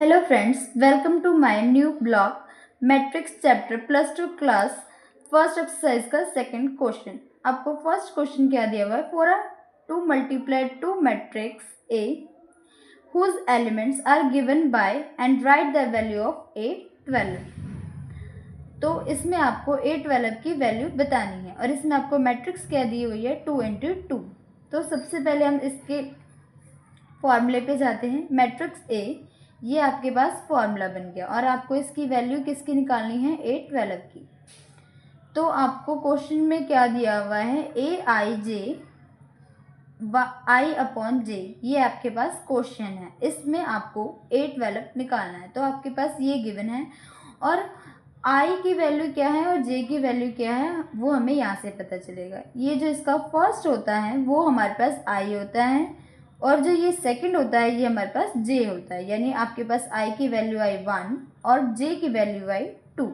Hello friends, welcome to my new blog matrix chapter plus two class first exercise का second question. आपको first question क्या दिया हुआ है? For a two multiplied two matrix A whose elements are given by and write the value of A12। तो इसमें आपको A12 की वैल्यू बतानी है और इसमें आपको मैट्रिक्स क्या दी हुई है 2 × 2। तो सबसे पहले हम इसके फॉर्मूले पे जाते हैं। मैट्रिक्स ए, ये आपके पास फॉर्मूला बन गया और आपको इसकी वैल्यू किसकी निकालनी है? A12 की। तो आपको क्वेश्चन में क्या दिया हुआ है? I/J, ये आपके पास क्वेश्चन है। इसमें आपको A12 निकालना है। तो आपके पास ये गिवन है और I की वैल्यू क्या है और J की वैल्यू क्या है वो हमें यहाँ से पता चलेगा। ये जो इसका फर्स्ट होता है वो हमारे पास I होता है और जो ये सेकंड होता है ये हमारे पास J होता है। यानी आपके पास I की वैल्यू आई 1 और J की वैल्यू आई 2।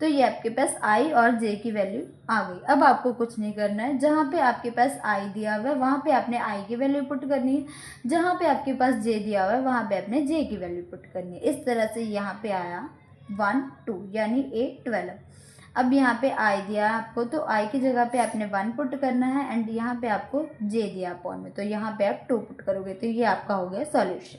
तो ये आपके पास I और J की वैल्यू आ गई। अब आपको कुछ नहीं करना है। जहाँ पे आपके पास I दिया हुआ है वहाँ पे आपने I की वैल्यू पुट करनी है, जहाँ पे आपके पास J दिया हुआ है वहाँ पे आपने J की वैल्यू पुट करनी है। इस तरह से यहाँ पे आया 1 2 यानी A12। अब यहाँ पे I दिया आपको तो I की जगह पे आपने 1 पुट करना है एंड यहाँ पे आपको J दिया अपॉन में, तो यहाँ पे आप 2 पुट करोगे। तो ये आपका हो गया सॉल्यूशन।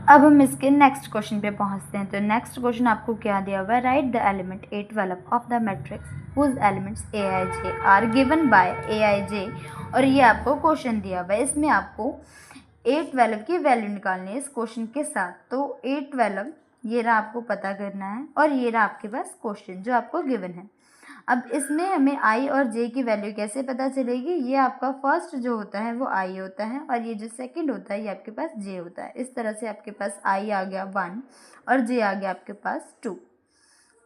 अब हम इसके नेक्स्ट क्वेश्चन पे पहुँचते हैं। तो नेक्स्ट क्वेश्चन आपको क्या दिया हुआ है? Write the element A12 of the matrix whose elements Aij are given by Aij। और ये आपको क्वेश्चन दिया हुआ है। इसमें आपको A12 की वैल्यू निकालनी है इस क्वेश्चन के साथ। तो A12 ये रहा, आपको पता करना है और ये रहा आपके पास क्वेश्चन जो आपको गिवन है। अब इसमें हमें I और J की वैल्यू कैसे पता चलेगी? ये आपका फर्स्ट जो होता है वो I होता है और ये जो सेकंड होता है ये आपके पास J होता है। इस तरह से आपके पास I आ गया 1 और J आ गया आपके पास 2।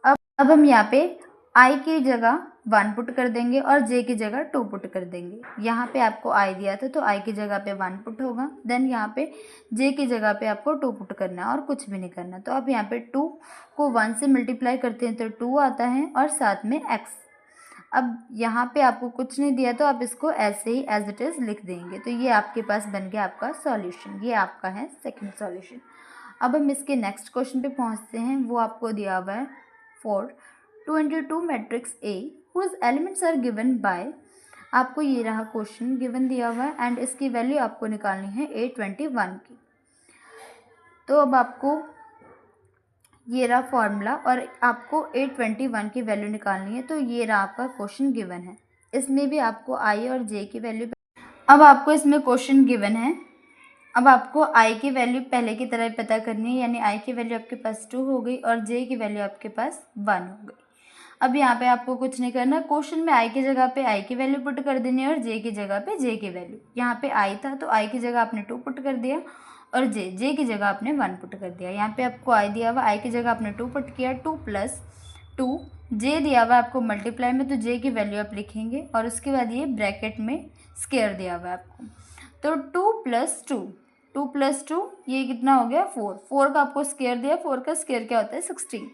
अब हम यहाँ पे I की जगह 1 पुट कर देंगे और J की जगह 2 पुट कर देंगे। यहाँ पे आपको I दिया था तो I की जगह पे 1 पुट होगा, देन यहाँ पे J की जगह पे आपको 2 पुट करना है और कुछ भी नहीं करना। तो अब यहाँ पे 2 को 1 से मल्टीप्लाई करते हैं तो 2 आता है और साथ में x। अब यहाँ पे आपको कुछ नहीं दिया तो आप इसको ऐसे ही एज इट इज़ लिख देंगे। तो ये आपके पास बन गया आपका सॉल्यूशन। ये आपका है सेकंड सॉल्यूशन। अब हम इसके नेक्स्ट क्वेश्चन पे पहुँचते हैं। वो आपको दिया हुआ है for 2 × 2 matrix A whose elements are given by. आपको ये रहा क्वेश्चन गिवन दिया हुआ है एंड इसकी वैल्यू आपको निकालनी है A21 की। तो अब आपको ये रहा फॉर्मूला और आपको A21 की वैल्यू निकालनी है। तो ये रहा आपका क्वेश्चन गिवन है। इसमें भी आपको I और J की वैल्यू, अब आपको इसमें क्वेश्चन गिवन है। अब आपको I की वैल्यू पहले की तरह पता करनी है, यानी I की वैल्यू आपके पास 2 हो गई और J की वैल्यू आपके पास 1 हो गई। अब यहाँ पे आपको कुछ नहीं करना। क्वेश्चन में I की जगह पे I की वैल्यू पुट कर देनी है और J की जगह पे J की वैल्यू। यहाँ पे I था तो I की जगह आपने 2 पुट कर दिया और J की जगह आपने 1 पुट कर दिया। यहाँ पे आपको I दिया हुआ, I की जगह आपने 2 पुट किया, 2 + 2। J दिया हुआ आपको मल्टीप्लाई में, तो J की वैल्यू आप लिखेंगे और उसके बाद ये ब्रैकेट में स्क्वायर दिया हुआ है आपको। तो 2 + 2 ये कितना हो गया? 4 का आपको स्क्वायर दिया। 4 का स्क्वायर क्या होता है? 16।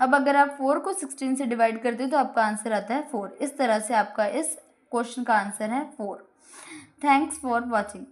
अब अगर आप 4 को 16 से डिवाइड करते हो तो आपका आंसर आता है 4। इस तरह से आपका इस क्वेश्चन का आंसर है 4। Thanks for watching.